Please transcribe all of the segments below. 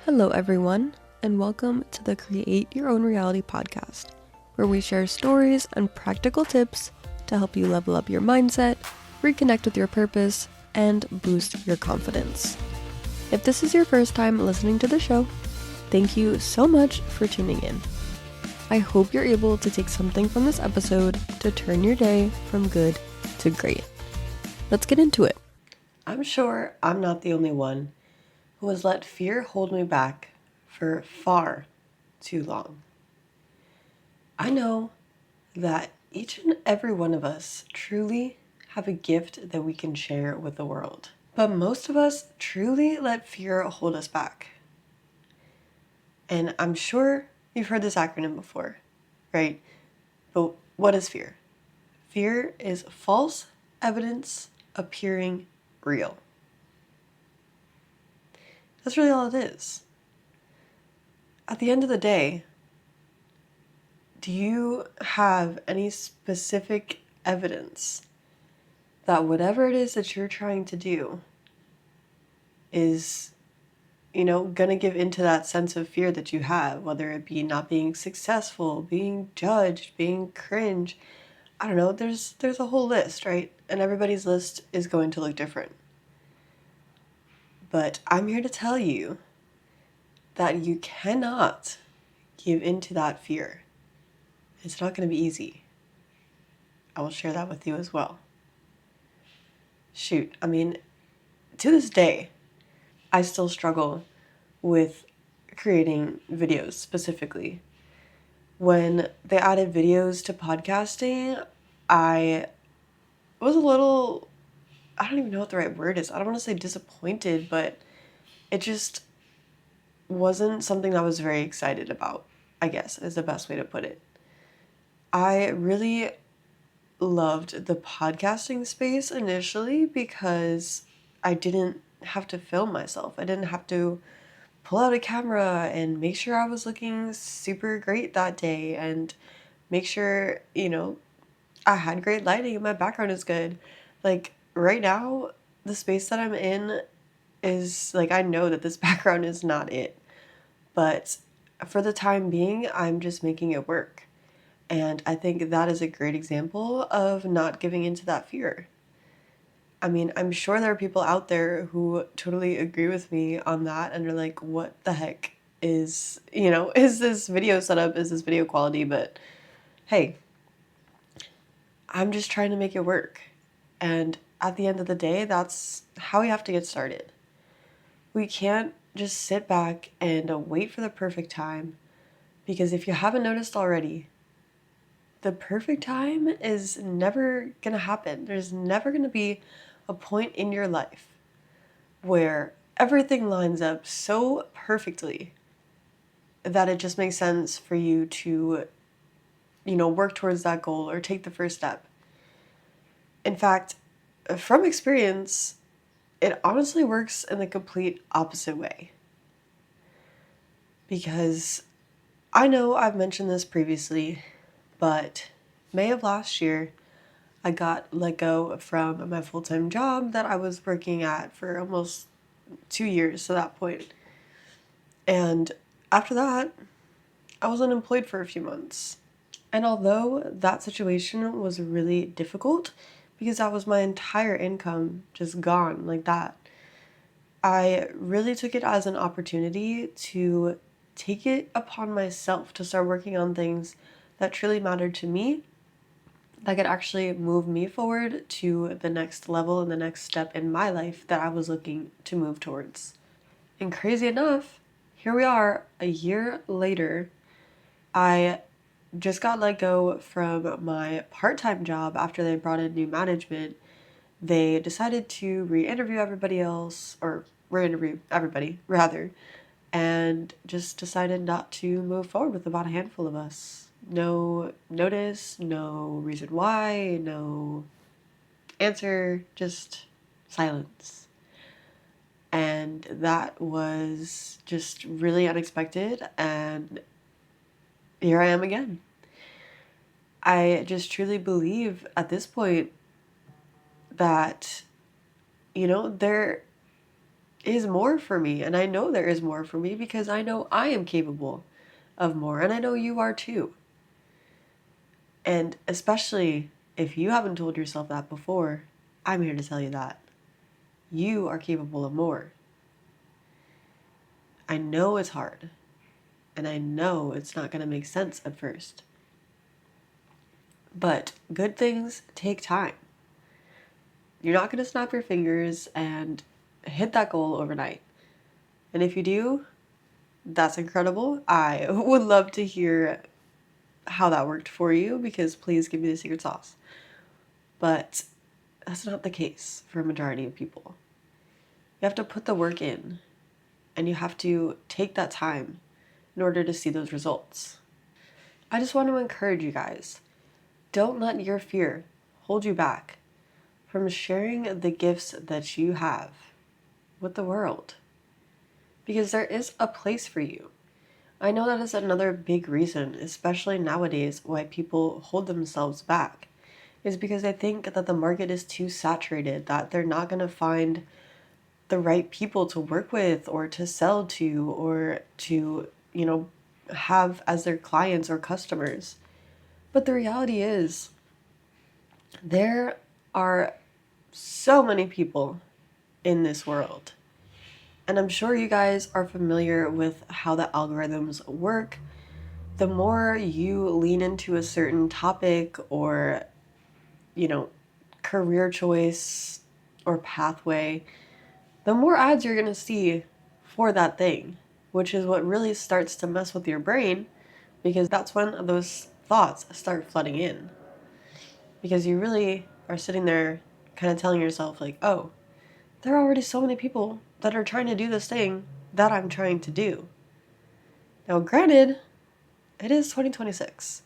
Hello, everyone, and welcome to the Create Your Own Reality podcast, where we share stories and practical tips to help you level up your mindset, reconnect with your purpose, and boost your confidence. If this is your first time listening to the show, thank you so much for tuning in. I hope you're able to take something from this episode to turn your day from good to great. Let's get into it. I'm sure I'm not the only one who has let fear hold me back for far too long. I know that each and every one of us truly have a gift that we can share with the world. But most of us truly let fear hold us back. And I'm sure you've heard this acronym before, right? But what is fear? Fear is false evidence appearing real. That's really all it is. At the end of the day, do you have any specific evidence that whatever it is that you're trying to do is, gonna give into that sense of fear that you have, whether it be not being successful, being judged, being cringe? I don't know, there's a whole list, right? And everybody's list is going to look different. But I'm here to tell you that you cannot give into that fear. It's not going to be easy. I will share that with you as well. Shoot, to this day, I still struggle with creating videos specifically. When they added videos to podcasting, I was a little, I don't even know what the right word is. I don't want to say disappointed, but it just wasn't something that I was very excited about, I guess is the best way to put it. I really loved the podcasting space initially because I didn't have to film myself. I didn't have to pull out a camera and make sure I was looking super great that day and make sure, I had great lighting and my background is good. Like right now, the space that I'm in is like, I know that this background is not it, but for the time being, I'm just making it work. And I think that is a great example of not giving into that fear. I'm sure there are people out there who totally agree with me on that and are like, what the heck is this video setup? Is this video quality? But hey, I'm just trying to make it work. And at the end of the day, that's how we have to get started. We can't just sit back and wait for the perfect time, because if you haven't noticed already, the perfect time is never going to happen. There's never going to be a point in your life where everything lines up so perfectly that it just makes sense for you to, work towards that goal or take the first step. In fact, from experience, it honestly works in the complete opposite way. Because I know I've mentioned this previously, but May of last year, I got let go from my full-time job that I was working at for almost 2 years to that point. And after that, I was unemployed for a few months. And although that situation was really difficult, because that was my entire income just gone like that, I really took it as an opportunity to take it upon myself to start working on things that truly mattered to me, that could actually move me forward to the next level and the next step in my life that I was looking to move towards. And crazy enough, here we are a year later. I just got let go from my part-time job after they brought in new management. They decided to re-interview everybody else, or re-interview everybody, rather, and just decided not to move forward with about a handful of us. No notice, no reason why, no answer, just silence. And that was just really unexpected, and here I am again. I just truly believe at this point that, there is more for me. And I know there is more for me because I know I am capable of more. And I know you are too. And especially if you haven't told yourself that before, I'm here to tell you that. You are capable of more. I know it's hard. And I know it's not going to make sense at first. But good things take time. You're not going to snap your fingers and hit that goal overnight. And if you do, that's incredible. I would love to hear how that worked for you, because please give me the secret sauce. But that's not the case for a majority of people. You have to put the work in, and you have to take that time in order to see those results. I just want to encourage you guys, don't let your fear hold you back from sharing the gifts that you have with the world, because there is a place for you. I know that is another big reason, especially nowadays, why people hold themselves back, is because they think that the market is too saturated, that they're not going to find the right people to work with or to sell to or to, have as their clients or customers. But the reality is, there are so many people in this world. And I'm sure you guys are familiar with how the algorithms work. The more you lean into a certain topic or, career choice or pathway, the more ads you're going to see for that thing, which is what really starts to mess with your brain, because that's when those thoughts start flooding in. Because you really are sitting there kind of telling yourself like, oh, there are already so many people that are trying to do this thing that I'm trying to do. Now, granted, it is 2026,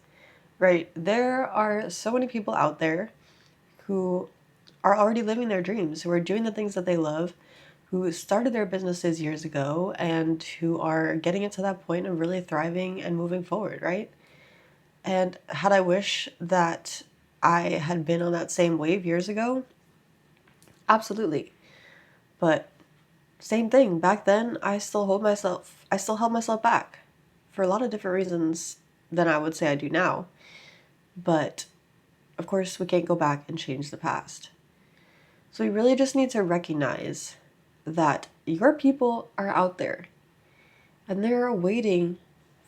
right? There are so many people out there who are already living their dreams, who are doing the things that they love, who started their businesses years ago, and who are getting it to that point of really thriving and moving forward, right? And had I wish that I had been on that same wave years ago? Absolutely. But same thing, back then I still held myself back for a lot of different reasons than I would say I do now. But of course, we can't go back and change the past. So we really just need to recognize that your people are out there and they're waiting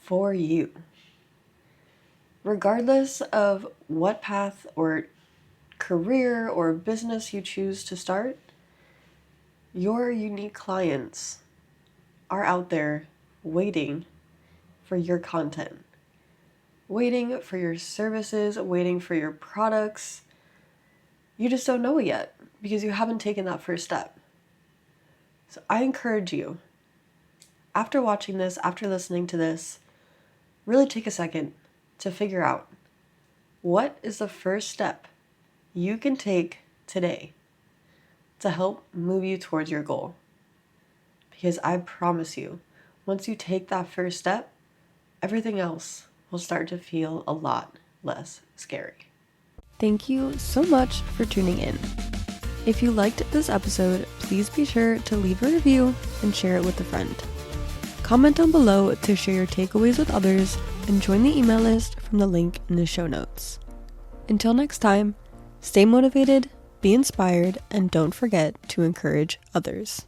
for you. Regardless of what path or career or business you choose to start, your unique clients are out there waiting for your content, waiting for your services, waiting for your products. You just don't know it yet because you haven't taken that first step. So I encourage you, after watching this, after listening to this, really take a second to figure out what is the first step you can take today to help move you towards your goal. Because I promise you, once you take that first step, everything else will start to feel a lot less scary. Thank you so much for tuning in. If you liked this episode, please be sure to leave a review and share it with a friend. Comment down below to share your takeaways with others and join the email list from the link in the show notes. Until next time, stay motivated, be inspired, and don't forget to encourage others.